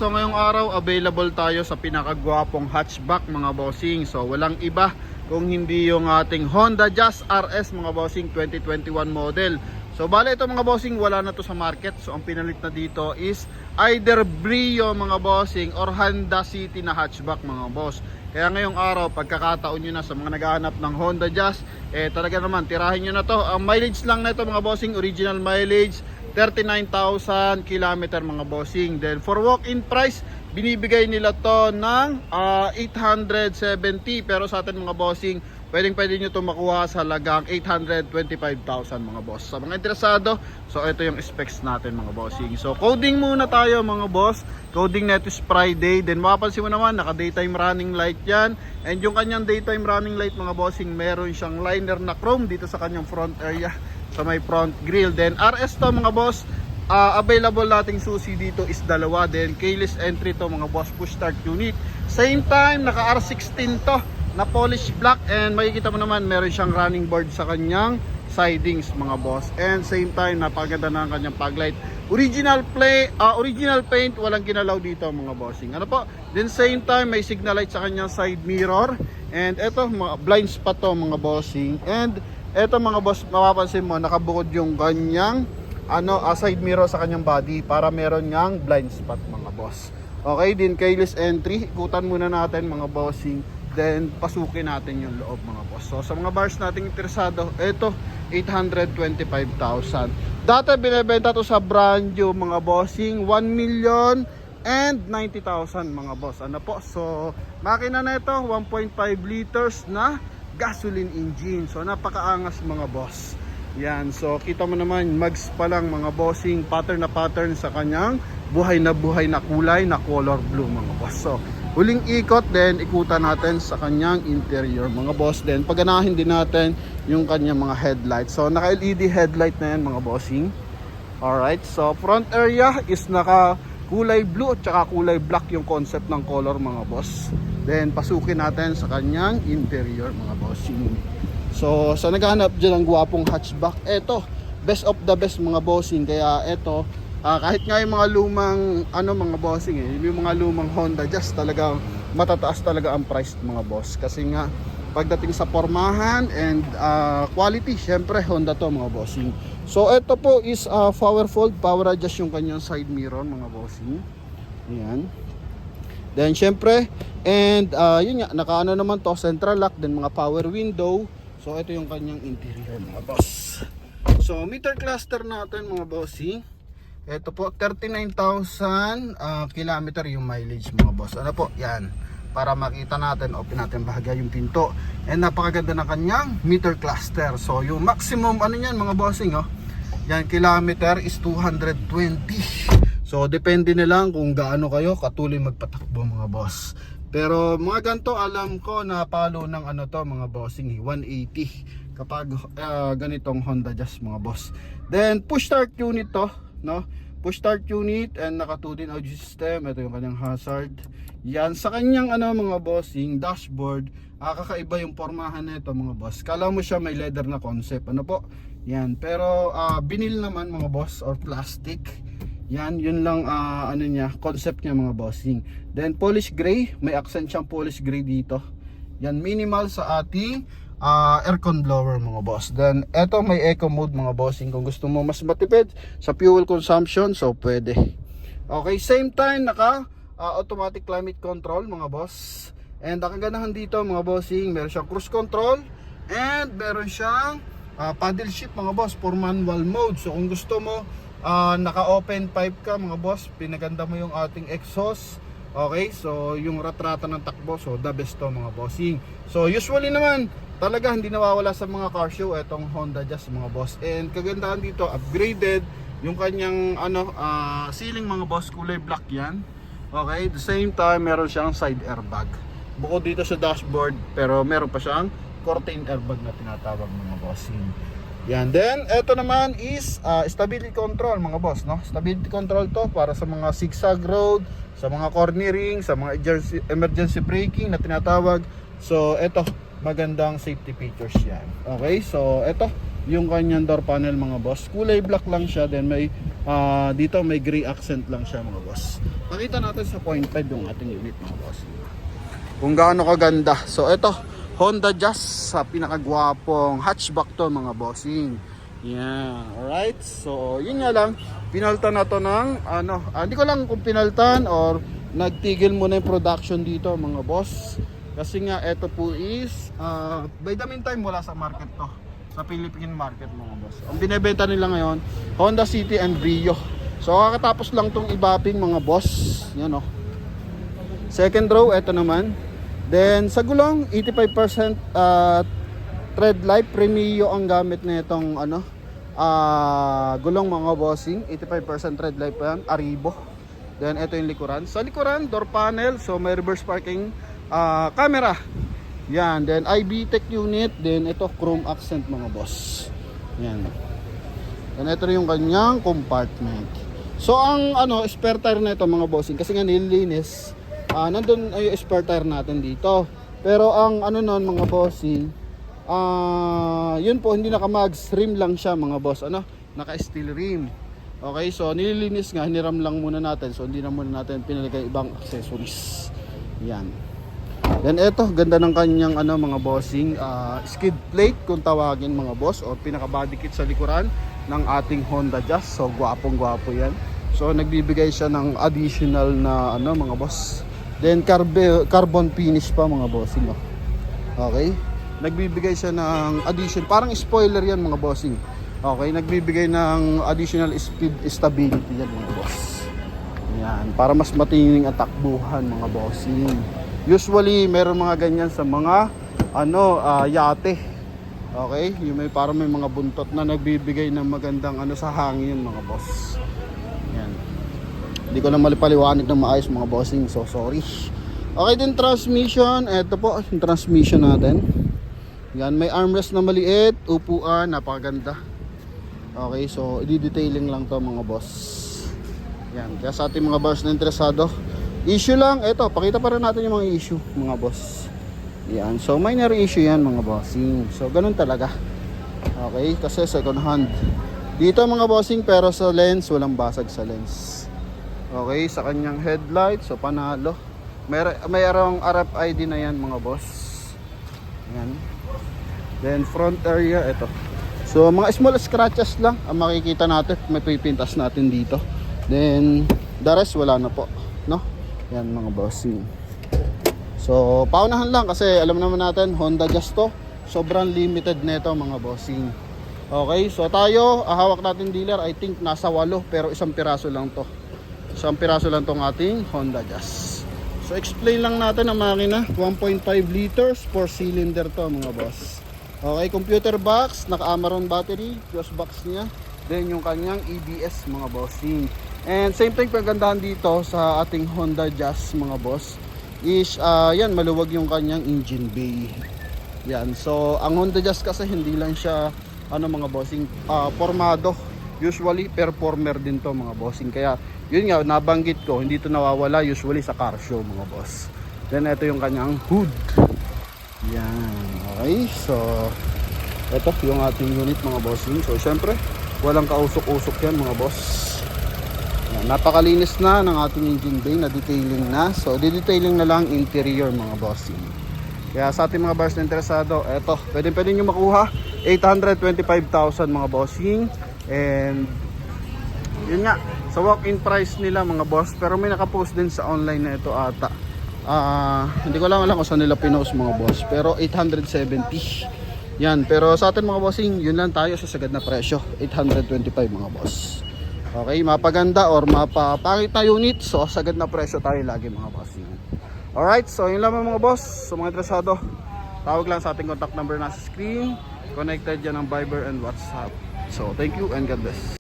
so ngayong araw available tayo sa pinakagwapong hatchback mga bossing. So walang iba kung hindi yung ating Honda Jazz RS mga bossing 2021 model. So bale ito mga bossing, wala na to sa market. So ang pinalit na dito is either Brio mga bossing or Honda City na hatchback mga boss. Kaya ngayong araw pagkakataon nyo na sa mga naghahanap ng Honda Jazz, talaga naman tirahin nyo na to. Ang mileage lang na ito mga bossing, original mileage 39,000 km mga bossing. Then for walk-in price, binibigay nila to ng 870. Pero sa atin mga bossing, pwede nyo to makuha sa lagang 825,000 mga boss. Sa mga interesado, so ito yung specs natin mga bossing. So coding muna tayo mga boss. Coding neto is Friday. Then mapapansin mo naman, naka daytime running light yan. And yung kanyang daytime running light mga bossing, meron siyang liner na chrome dito sa kanyang front area, sa may front grille. Then RS to mga boss, available nating susi dito is dalawa. Then keyless entry to mga boss, push start unit. Same time naka R16 to na polish black, and makikita mo naman meron siyang running board sa kanyang sidings mga boss. And same time napakaganda na ang kanyang paglight. Original paint, walang ginalaw dito mga bossing. Ano po? Then same time may signal light sa kanyang side mirror. And eto mga blind spot to mga bossing. And eto mga boss, mapapansin mo nakabukod yung kanyang side mirror sa kanyang body para meron ngang blind spot mga boss. Okay, din keyless entry. Ikutan muna natin mga bossing. Then pasukin natin yung loob mga boss. So sa mga bars nating interesado, eto 825,000. Dati binebenta to sa brand new mga bossing 1,090,000 mga boss. Ano po? So makina na ito 1.5 liters na gasoline engine. So napakaangas mga boss. Yan, so kita mo naman mags pa lang mga bossing, pattern na pattern sa kanyang buhay na kulay na color blue mga boss. So huling ikot, then ikutan natin sa kanyang interior mga boss. Then paganahin din natin yung kanyang mga headlight. So naka LED headlight na yan mga bossing. Alright, so front area is naka kulay blue at saka kulay black yung concept ng color mga boss. Then pasukin natin sa kanyang interior mga bossing. So sa naghahanap dyan ng guwapong hatchback, eto best of the best mga bossing. Kaya eto, kahit nga yung mga lumang mga bossing yung mga lumang Honda Jazz, talaga matataas talaga ang price mga boss. Kasi nga pagdating sa pormahan and quality, syempre Honda to mga bossing. So eto po is power fold, power adjust yung kanyang side mirror mga bossing. Ayan. Then syempre, and yun nga, naka naman to, central lock, then mga power window. So ito yung kanyang interior mga boss. So meter cluster natin mga bossing, ito po 39,000 kilometer yung mileage mga boss. Ano po yan, para makita natin, open natin bahagya yung pinto. And napakaganda ng kanyang meter cluster. So yung maximum niyan mga bossing, yan kilometer is 220. So depende na lang kung gaano kayo katuloy magpatakbo mga boss. Pero mga ganito alam ko na palo ng to mga bossing 180 kapag ganitong Honda Jazz mga boss. Then push start unit to, no? Push start unit and naka 2-din audio system. Ito yung kanyang hazard. Yan sa kanyang mga bossing dashboard. Kakaiba yung pormahan nito mga boss. Kala mo siya may leather na concept. Ano po? Yan, pero vinyl naman mga boss or plastic. Yan, yun lang niya, concept niya mga bossing. Then polish gray, may accent siyang polish gray dito. Yan, minimal sa ating aircon blower mga boss. Then eto may eco mode mga bossing, kung gusto mo mas matipid sa fuel consumption, so pwede. Okay, same time naka automatic climate control mga boss. And ang kagandahan dito mga bossing, meron siyang cruise control and meron siyang paddle shift mga boss for manual mode. So kung gusto mo naka open pipe ka mga boss, pinaganda mo yung ating exhaust. Okay, so yung ratrata ng takbo, so the best to mga bossing. So usually naman talaga hindi nawawala sa mga car show etong Honda Jazz mga boss. And kagandahan dito, upgraded yung kanyang ceiling mga boss, kulay black yan. Okay, the same time meron siyang side airbag bukod dito sa dashboard, pero meron pa siyang curtain airbag na tinatawag mga bossing. Yan, then ito naman is stability control mga boss, no? Stability control to para sa mga zigzag road, sa mga cornering, sa mga emergency braking na tinatawag. So ito, magandang safety features yan. Okay, so ito yung kanyang door panel mga boss. Kulay black lang siya, then may dito may gray accent lang siya mga boss. Pakita natin sa 0.5 yung ating unit mga boss. Kung gaano kaganda. So ito, Honda Jazz sa pinakagwapong hatchback to mga bossing. Yeah, alright. So yun nga lang, pinaltan na to ng hindi ko lang kung pinaltan or nagtigil muna yung production dito mga boss. Kasi nga ito po is by the meantime wala sa market to, sa Philippine market mga boss. Ang binebenta nila ngayon, Honda City and Brio. So kakatapos lang tong i-bapping mga boss. Yan oh. Second row, ito naman. Then sa gulong, 85% tread life Premio ang gamit na itong gulong mga bossing. 85% tread life pa yan, Arribo. Then ito yung likuran. Sa likuran, door panel, so may reverse parking camera. Yan, then IB-Tech unit, then ito chrome accent mga boss. Yan. Then ito yung kanyang compartment. So ang spare tire na ito mga bossing, kasi nga nililinis, nandun ay spare tire natin dito. Pero ang noon mga bossing, yun po, hindi naka-mags, rim lang siya mga boss, naka-steel rim. Okay, so nililinis nga, hiniram lang muna natin, so hindi na muna natin pinalagay ibang accessories. Yan. Then eto, ganda ng kanyang mga bossing, skid plate kung tawagin mga boss, o pinaka body kit sa likuran ng ating Honda Jazz. So gwapong gwapo yan. So nagbibigay siya ng additional na mga boss. Then carbon finish pa mga bossing. Okay? Nagbibigay siya ng addition, parang spoiler yan mga bossing. Okay, nagbibigay ng additional speed stability yan mga boss. Yan, para mas matining ang takbuhan mga bossing. Usually meron mga ganyan sa mga yate. Okay, yung parang may mga buntot na nagbibigay ng magandang sa hangin mga boss. Yan. Hindi ko na malipaliwanag ng maayos mga bossing, so sorry. Okay, din transmission, ito po yung transmission natin. Yan, may armrest na maliit, upuan, napakaganda. Okay, so i-detailing lang to mga boss. Yan, kaya sa ating mga bars na interesado, issue lang, eto, pakita pa rin natin yung mga issue mga boss. Yan, so minor issue yan mga bossing. So ganun talaga. Okay, kasi second hand. Dito mga bossing, pero sa lens, walang basag sa lens. Okay, sa kanyang headlight, so panalo. Mayroong RFID na yan mga boss. Yan. Then front area, ito. So mga small scratches lang ang makikita natin. May pipintas natin dito. Then the rest wala na po, no? Yan mga bossing. So paunahan lang kasi alam naman natin Honda Jazz to. Sobrang limited nito mga bossing. Okay, so tayo, hawak natin dealer, I think nasa 8, pero isang piraso lang to. Isang piraso lang tong ating Honda Jazz. So explain lang natin ang makina. 1.5 liters, 4 cylinder to mga boss. Okay, computer box, naka-Amaron battery, fuse box niya. Then yung kanyang EBS mga bossing. And same thing pagandahan dito sa ating Honda Jazz mga boss is yan, maluwag yung kanyang engine bay. Yan, so ang Honda Jazz kasi hindi lang siya mga bossing, formado. Usually performer din to mga bossing. Kaya yun nga, nabanggit ko, hindi to nawawala usually sa car show mga boss. Then ito yung kanyang hood. Yan, okay. So ito yung ating unit mga bossing. So syempre walang kausok-usok yan mga boss. Yan, napakalinis na ng ating engine bay, na detailing na. So detailing na lang interior mga bossing. Kaya sa ating mga bars na interesado, eto, pwede nyo makuha 825,000 mga bossing. And yun nga, sa walk-in price nila mga boss, pero may nakapost din sa online na ito ata. Hindi ko lang alam kung saan nila pinost mga boss, pero 870 yan. Pero sa atin mga bossing, yun lang tayo sa sagad na presyo, 825 mga boss. Okay, mapaganda or mapapangit na unit, so sagad na presyo tayo lagi mga bossing. Alright, so yun lang mga boss. So mga interesado, tawag lang sa ating contact number na sa screen. Connected yan ng Viber and WhatsApp. So thank you and God bless.